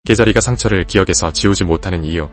개자리가 상처를 기억에서 지우지 못하는 이유.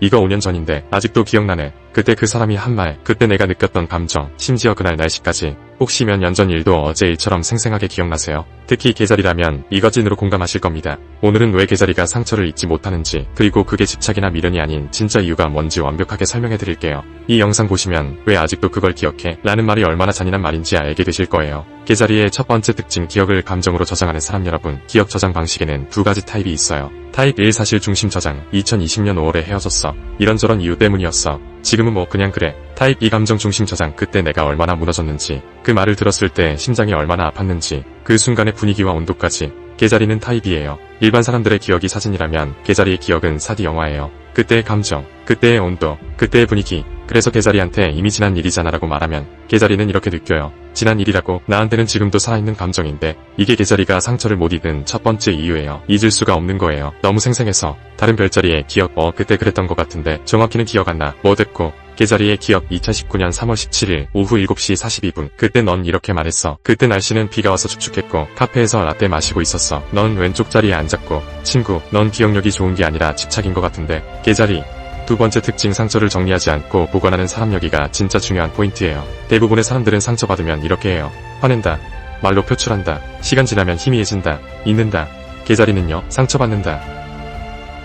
이거 5년 전인데 아직도 기억나네. 그때 그 사람이 한 말, 그때 내가 느꼈던 감정, 심지어 그날 날씨까지. 혹시 몇 년 전 일도 어제 일처럼 생생하게 기억나세요? 특히 개자리라면 이거 찐으로 공감하실 겁니다. 오늘은 왜 개자리가 상처를 잊지 못하는지, 그리고 그게 집착이나 미련이 아닌 진짜 이유가 뭔지 완벽하게 설명해 드릴게요. 이 영상 보시면 왜 아직도 그걸 기억해? 라는 말이 얼마나 잔인한 말인지 알게 되실 거예요. 개자리의 첫 번째 특징, 기억을 감정으로 저장하는 사람. 여러분, 기억 저장 방식에는 두 가지 타입이 있어요. 타입 1, 사실 중심 저장. 2020년 5월에 헤어졌어. 이런저런 이유 때문이었어. 지금은 뭐 그냥 그래. 타입 2, 감정 중심 저장. 그때 내가 얼마나 무너졌는지, 그 말을 들었을 때 심장이 얼마나 아팠는지, 그 순간의 분위기와 온도까지. 개자리는 타입 2예요. 일반 사람들의 기억이 사진이라면 개자리의 기억은 4D 영화예요. 그때의 감정, 그때의 온도, 그때의 분위기. 그래서 개자리한테 이미 지난 일이잖아 라고 말하면 개자리는 이렇게 느껴요. 지난 일이라고? 나한테는 지금도 살아있는 감정인데. 이게 개자리가 상처를 못 잊은 첫 번째 이유예요. 잊을 수가 없는 거예요. 너무 생생해서. 다른 별자리의 기억, 그때 그랬던 것 같은데 정확히는 기억 안 나. 뭐 됐고. 개자리의 기억, 2019년 3월 17일 오후 7시 42분. 그때 넌 이렇게 말했어. 그때 날씨는 비가 와서 축축했고 카페에서 라떼 마시고 있었어. 넌 왼쪽 자리에 앉았고. 친구, 넌 기억력이 좋은 게 아니라 집착인 것 같은데. 개자리. 두 번째 특징, 상처를 정리하지 않고 보관하는 사람. 여기가 진짜 중요한 포인트예요. 대부분의 사람들은 상처받으면 이렇게 해요. 화낸다. 말로 표출한다. 시간 지나면 희미해진다. 잊는다. 개자리는요, 상처받는다.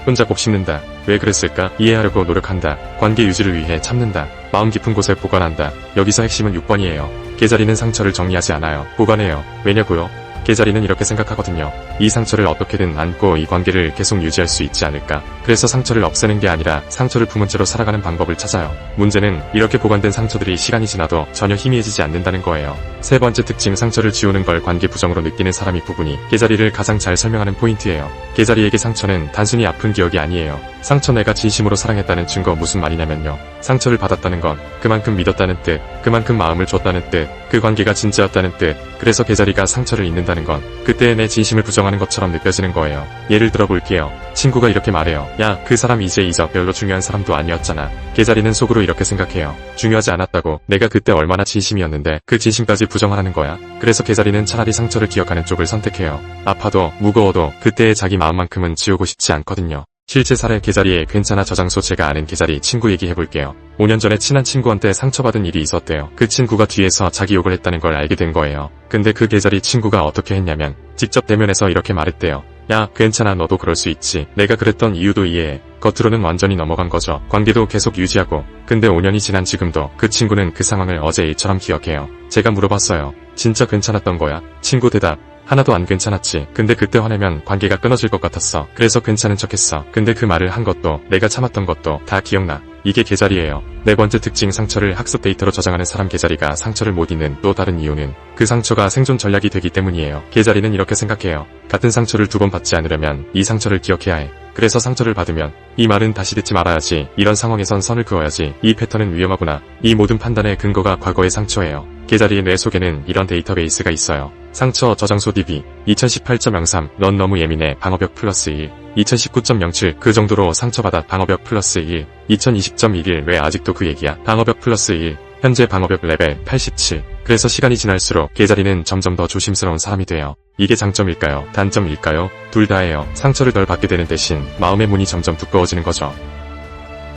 혼자 곱씹는다. 왜 그랬을까? 이해하려고 노력한다. 관계 유지를 위해 참는다. 마음 깊은 곳에 보관한다. 여기서 핵심은 6번이에요. 개자리는 상처를 정리하지 않아요. 보관해요. 왜냐고요? 개자리는 이렇게 생각하거든요. 이 상처를 어떻게든 안고 이 관계를 계속 유지할 수 있지 않을까. 그래서 상처를 없애는 게 아니라 상처를 품은 채로 살아가는 방법을 찾아요. 문제는 이렇게 보관된 상처들이 시간이 지나도 전혀 희미해지지 않는다는 거예요. 세 번째 특징, 상처를 지우는 걸 관계 부정으로 느끼는 사람이 부분이 개자리를 가장 잘 설명하는 포인트예요. 개자리에게 상처는 단순히 아픈 기억이 아니에요. 상처, 내가 진심으로 사랑했다는 증거. 무슨 말이냐면요. 상처를 받았다는 건 그만큼 믿었다는 뜻, 그만큼 마음을 줬다는 뜻, 그 관계가 진짜였다는 뜻. 그래서 개자리가 상처를 잊는다는 건 그때의 내 진심을 부정하는 것처럼 느껴지는 거예요. 예를 들어 볼게요. 친구가 이렇게 말해요. 야, 그 사람 이제 잊어. 별로 중요한 사람도 아니었잖아. 개자리는 속으로 이렇게 생각해요. 중요하지 않았다고. 내가 그때 얼마나 진심이었는데 그 진심까지 부정하라는 거야. 그래서 개자리는 차라리 상처를 기억하는 쪽을 선택해요. 아파도 무거워도 그때의 자기 마음만큼은 지우고 싶지 않거든요. 실제 사례, 개자리의 괜찮아 저장소. 제가 아는 개자리 친구 얘기해볼게요. 5년 전에 친한 친구한테 상처받은 일이 있었대요. 그 친구가 뒤에서 자기 욕을 했다는 걸 알게 된 거예요. 근데 그 개자리 친구가 어떻게 했냐면 직접 대면해서 이렇게 말했대요. 야, 괜찮아. 너도 그럴 수 있지. 내가 그랬던 이유도 이해해. 겉으로는 완전히 넘어간 거죠. 관계도 계속 유지하고. 근데 5년이 지난 지금도 그 친구는 그 상황을 어제 일처럼 기억해요. 제가 물어봤어요. 진짜 괜찮았던 거야? 친구 대답. 하나도 안 괜찮았지. 근데 그때 화내면 관계가 끊어질 것 같았어. 그래서 괜찮은 척했어. 근데 그 말을 한 것도, 내가 참았던 것도 다 기억나. 이게 개자리예요. 네 번째 특징, 상처를 학습 데이터로 저장하는 사람. 개자리가 상처를 못 잊는 또 다른 이유는 그 상처가 생존 전략이 되기 때문이에요. 개자리는 이렇게 생각해요. 같은 상처를 두 번 받지 않으려면 이 상처를 기억해야 해. 그래서 상처를 받으면 이 말은 다시 듣지 말아야지. 이런 상황에선 선을 그어야지. 이 패턴은 위험하구나. 이 모든 판단의 근거가 과거의 상처예요. 개자리의 뇌 속에는 이런 데이터베이스가 있어요. 상처 저장소 DB 2018.03 넌 너무 예민해. 방어벽 플러스 1. 2019.07 그 정도로 상처받아. 방어벽 플러스 1. 2020.11 왜 아직도 그 얘기야. 방어벽 플러스 1. 현재 방어벽 레벨 87. 그래서 시간이 지날수록 개자리는 점점 더 조심스러운 사람이 돼요. 이게 장점일까요? 단점일까요? 둘 다예요. 상처를 덜 받게 되는 대신 마음의 문이 점점 두꺼워지는 거죠.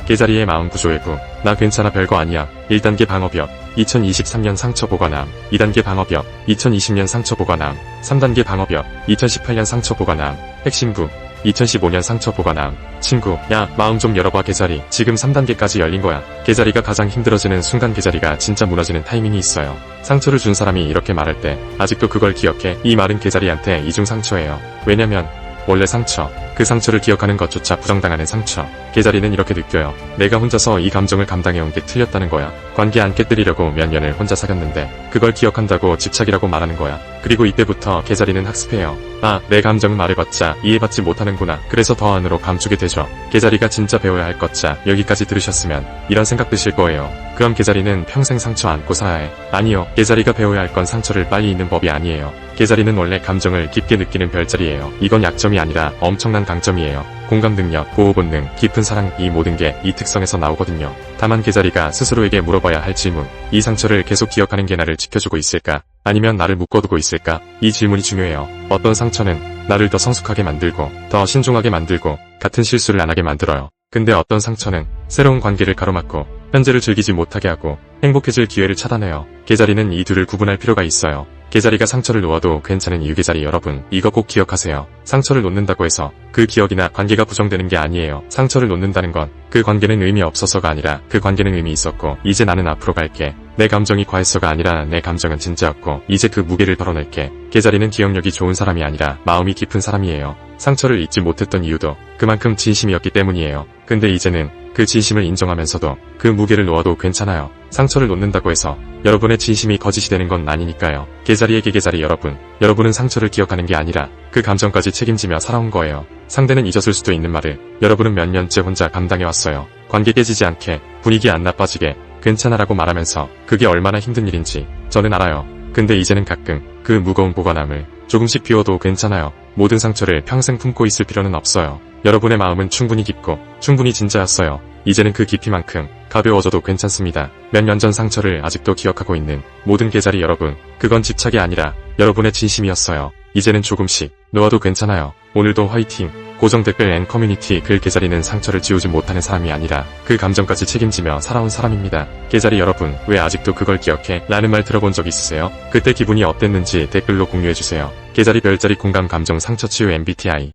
개자리의 마음 구조 외부. 나 괜찮아. 별거 아니야. 1단계 방어벽 2023년 상처 보관함. 2단계 방어벽 2020년 상처 보관함. 3단계 방어벽 2018년 상처 보관함. 핵심부 2015년 상처 보관함. 친구, 야, 마음 좀 열어봐. 개자리 지금 3단계까지 열린 거야. 개자리가 가장 힘들어지는 순간, 개자리가 진짜 무너지는 타이밍이 있어요. 상처를 준 사람이 이렇게 말할 때 아직도 그걸 기억해. 이 말은 개자리한테 이중 상처예요. 왜냐면 원래 상처, 그 상처를 기억하는 것조차 부정당하는 상처. 개자리는 이렇게 느껴요. 내가 혼자서 이 감정을 감당해온 게 틀렸다는 거야. 관계 안 깨뜨리려고 몇 년을 혼자 사귀었는데 그걸 기억한다고 집착이라고 말하는 거야. 그리고 이때부터 개자리는 학습해요. 아, 내 감정을 말해봤자 이해받지 못하는구나. 그래서 더 안으로 감추게 되죠. 개자리가 진짜 배워야 할 것자. 여기까지 들으셨으면 이런 생각 드실 거예요. 그럼 개자리는 평생 상처 안고 살아야 해. 아니요. 개자리가 배워야 할 건 상처를 빨리 잊는 법이 아니에요. 개자리는 원래 감정을 깊게 느끼는 별자리예요. 이건 약점이 아니라 엄청난 강점이에요. 공감 능력, 보호 본능, 깊은 사랑, 이 모든 게 이 특성에서 나오거든요. 다만 개자리가 스스로에게 물어봐야 할 질문, 이 상처를 계속 기억하는 게 나를 지켜주고 있을까? 아니면 나를 묶어두고 있을까? 이 질문이 중요해요. 어떤 상처는 나를 더 성숙하게 만들고 더 신중하게 만들고 같은 실수를 안 하게 만들어요. 근데 어떤 상처는 새로운 관계를 가로막고 현재를 즐기지 못하게 하고 행복해질 기회를 차단해요. 개자리는 이 둘을 구분할 필요가 있어요. 개자리가 상처를 놓아도 괜찮은 이유. 개자리 여러분, 이거 꼭 기억하세요. 상처를 놓는다고 해서 그 기억이나 관계가 부정되는 게 아니에요. 상처를 놓는다는 건 그 관계는 의미 없어서가 아니라 그 관계는 의미 있었고 이제 나는 앞으로 갈게. 내 감정이 과했어가 아니라 내 감정은 진짜였고 이제 그 무게를 덜어낼게. 개자리는 기억력이 좋은 사람이 아니라 마음이 깊은 사람이에요. 상처를 잊지 못했던 이유도 그만큼 진심이었기 때문이에요. 근데 이제는 그 진심을 인정하면서도 그 무게를 놓아도 괜찮아요. 상처를 놓는다고 해서 여러분의 진심이 거짓이 되는 건 아니니까요. 개자리에게 개자리 여러분, 여러분은 상처를 기억하는 게 아니라 그 감정까지 책임지며 살아온 거예요. 상대는 잊었을 수도 있는 말을 여러분은 몇 년째 혼자 감당해왔어요. 관계 깨지지 않게, 분위기 안 나빠지게 괜찮아라고 말하면서 그게 얼마나 힘든 일인지 저는 알아요. 근데 이제는 가끔 그 무거운 보관함을 조금씩 비워도 괜찮아요. 모든 상처를 평생 품고 있을 필요는 없어요. 여러분의 마음은 충분히 깊고 충분히 진짜였어요. 이제는 그 깊이만큼 가벼워져도 괜찮습니다. 몇 년 전 상처를 아직도 기억하고 있는 모든 개자리 여러분, 그건 집착이 아니라 여러분의 진심이었어요. 이제는 조금씩 놓아도 괜찮아요. 오늘도 화이팅! 고정 댓글 앤 커뮤니티 글 개자리는 상처를 지우지 못하는 사람이 아니라 그 감정까지 책임지며 살아온 사람입니다. 개자리 여러분, 왜 아직도 그걸 기억해? 라는 말 들어본 적 있으세요? 그때 기분이 어땠는지 댓글로 공유해주세요. 개자리 별자리 공감 감정 상처 치유 MBTI